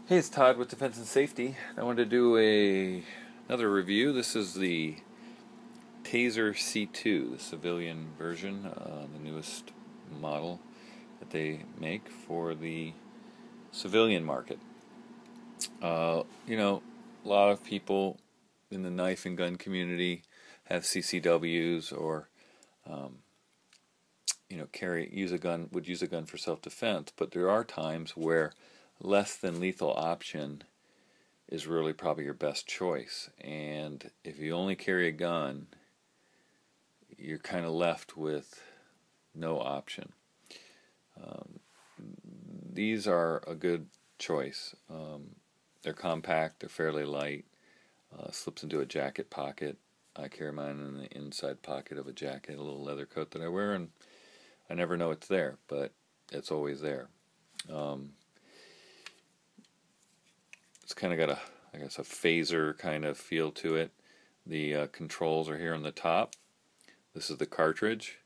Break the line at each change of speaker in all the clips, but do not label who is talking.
Hey, it's Todd with Defense and Safety. I wanted to do another review. This is the Taser C-2, the civilian version, the newest model that they make for the civilian market. A lot of people in the knife and gun community have CCWs or would use a gun for self-defense, but there are times where less than lethal option is really probably your best choice. And if you only carry a gun, you're kind of left with no option. These are a good choice. They're compact, they're fairly light, slips into a jacket pocket. I carry mine in the inside pocket of a jacket, a little leather coat that I wear, and I never know it's there, but it's always there. It's kind of got a phaser kind of feel to it. The controls are here on the top. This is the cartridge.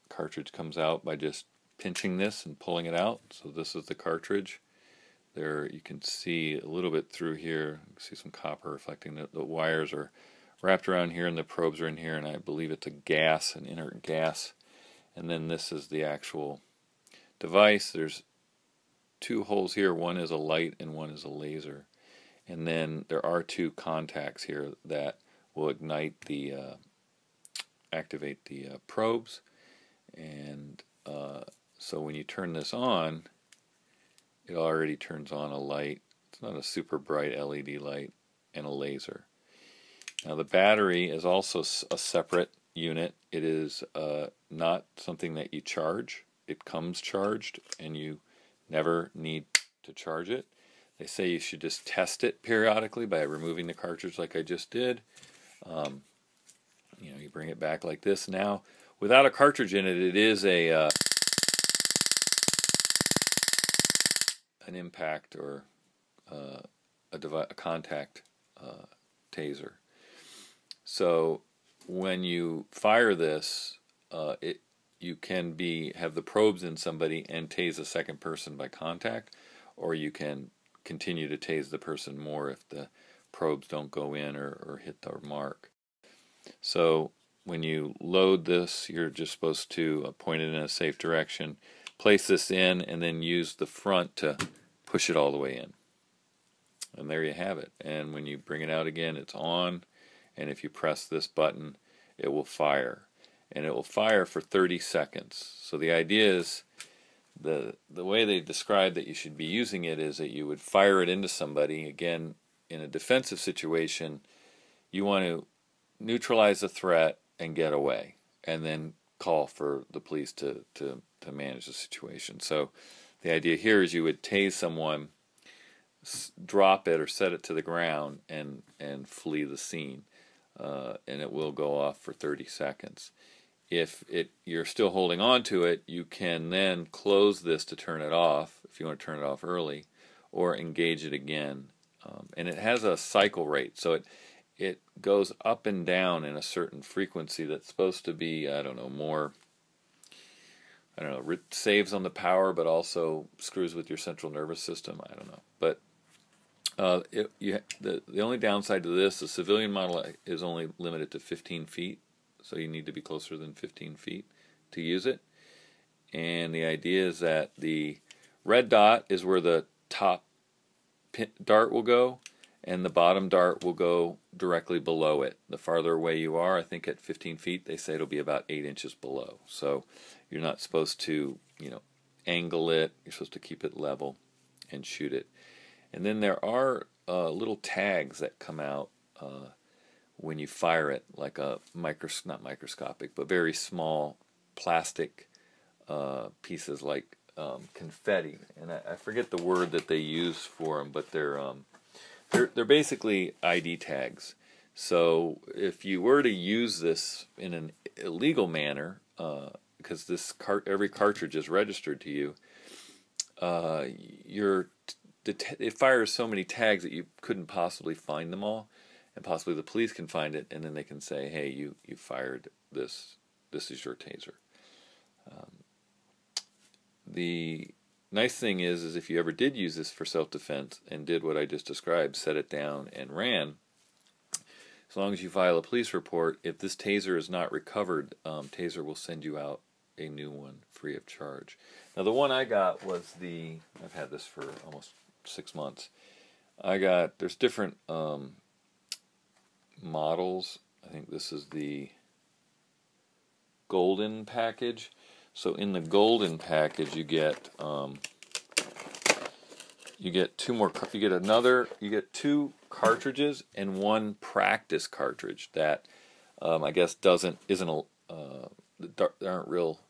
Cartridge comes out by just pinching this and pulling it out. So this is the cartridge. There you can see a little bit through here. You can see some copper reflecting. The wires are wrapped around here and the probes are in here, and I believe it's a gas, an inert gas. And then this is the actual device. There's two holes here. One is a light and one is a laser. And then there are two contacts here that will ignite activate the probes. And so when you turn this on, it already turns on a light. It's not a super bright LED light, and a laser. Now the battery is also a separate unit. It is not something that you charge. It comes charged, and you never need to charge it. They say you should just test it periodically by removing the cartridge like I just did. You bring it back like this. Now, without a cartridge in it, it is an impact or a contact taser. So when you fire this, you can have the probes in somebody and tase a second person by contact, or you can continue to tase the person more if the probes don't go in or hit their mark. So when you load this, you're just supposed to point it in a safe direction, place this in, and then use the front to push it all the way in. And there you have it. And when you bring it out again, it's on, and if you press this button, it will fire. And it will fire for 30 seconds. So the idea is, the way they describe that you should be using it is that you would fire it into somebody. Again, in a defensive situation, you want to neutralize the threat and get away, and then call for the police to manage the situation. So the idea here is you would tase someone, drop it or set it to the ground, and flee the scene. And it will go off for 30 seconds. If you're still holding on to it, you can then close this to turn it off, if you want to turn it off early, or engage it again. And it has a cycle rate, so it goes up and down in a certain frequency that's supposed to be, saves on the power, but also screws with your central nervous system. I don't know. But the only downside to this, the civilian model is only limited to 15 feet, so you need to be closer than 15 feet to use it. And the idea is that the red dot is where the top dart will go, and the bottom dart will go directly below it. The farther away you are, I think at 15 feet, they say it'll be about 8 inches below. So you're not supposed to, angle it. You're supposed to keep it level and shoot it. And then there are little tags that come out when you fire it, like not microscopic, but very small plastic pieces like confetti. And I forget the word that they use for them, but they're basically ID tags. So if you were to use this in an illegal manner, because every cartridge is registered to you, it fires so many tags that you couldn't possibly find them all, and possibly the police can find it, and then they can say, hey, you fired this. This is your taser. The nice thing is if you ever did use this for self-defense and did what I just described, set it down and ran, as long as you file a police report, if this taser is not recovered, Taser will send you out a new one free of charge. Now the one I got was I've had this for almost 6 months. There's different models. I think this is the golden package. So in the golden package you get two cartridges and one practice cartridge that I guess isn't there aren't real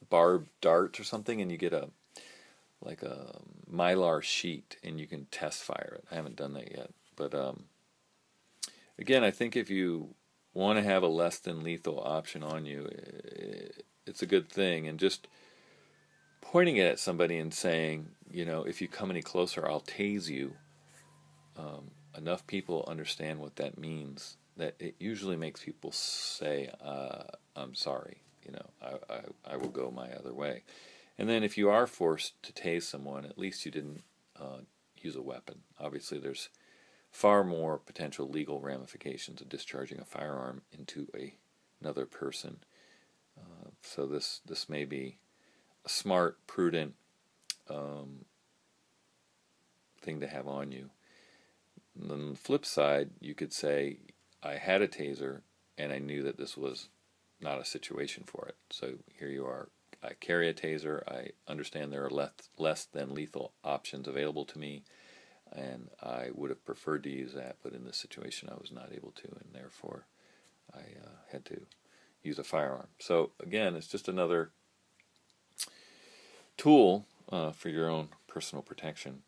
barbed darts or something, and you get a mylar sheet and you can test fire it. I haven't done that yet, but again, I think if you want to have a less than lethal option on you, it's a good thing. And just pointing it at somebody and saying, if you come any closer, I'll tase you. Enough people understand what that means that it usually makes people say, I'm sorry, I will go my other way. And then if you are forced to tase someone, at least you didn't use a weapon. Obviously there's far more potential legal ramifications of discharging a firearm into another person. So this may be a smart, prudent thing to have on you. And on the flip side, you could say, I had a taser and I knew that this was not a situation for it. So here you are. I carry a taser. I understand there are less than lethal options available to me, and I would have preferred to use that, but in this situation I was not able to, and therefore I had to use a firearm. So again, it's just another tool for your own personal protection.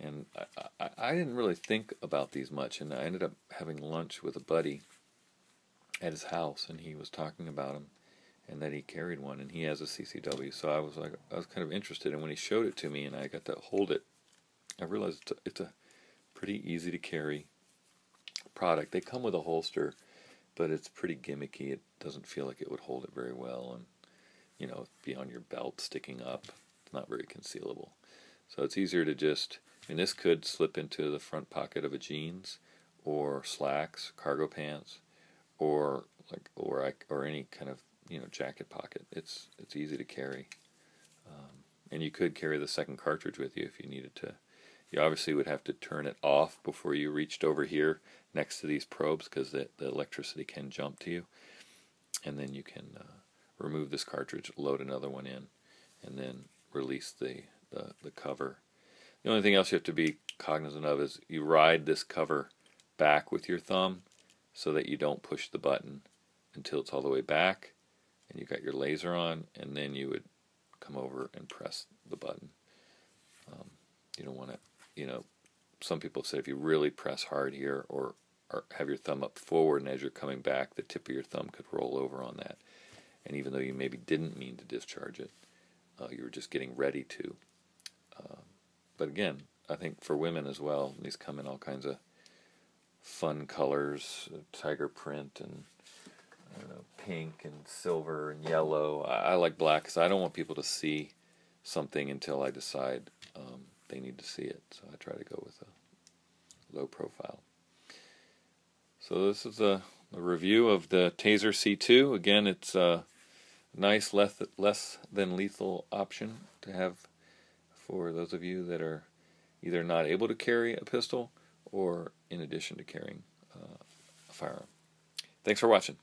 And I didn't really think about these much, and I ended up having lunch with a buddy at his house, and he was talking about them, and that he carried one, and he has a CCW. So I was kind of interested, and when he showed it to me, and I got to hold it, I realized it's a pretty easy to carry product. They come with a holster, but it's pretty gimmicky. It doesn't feel like it would hold it very well, and be on your belt sticking up. It's not very concealable. So it's easier to just, this could slip into the front pocket of a jeans, or slacks, cargo pants, or any kind of jacket pocket. It's easy to carry, and you could carry the second cartridge with you if you needed to. You obviously would have to turn it off before you reached over here next to these probes, because the electricity can jump to you, and then you can remove this cartridge, load another one in, and then release the cover. The only thing else you have to be cognizant of is you ride this cover back with your thumb so that you don't push the button until it's all the way back and you got your laser on, and then you would come over and press the button. You don't want to, some people say if you really press hard here or have your thumb up forward, and as you're coming back, the tip of your thumb could roll over on that. And even though you maybe didn't mean to discharge it, you were just getting ready to. But again, I think for women as well, these come in all kinds of fun colors, tiger print and pink and silver and yellow. I like black because I don't want people to see something until I decide they need to see it. So I try to go with a low profile. So this is a review of the Taser C-2. Again, it's a nice less than lethal option to have for those of you that are either not able to carry a pistol or in addition to carrying a firearm. Thanks for watching.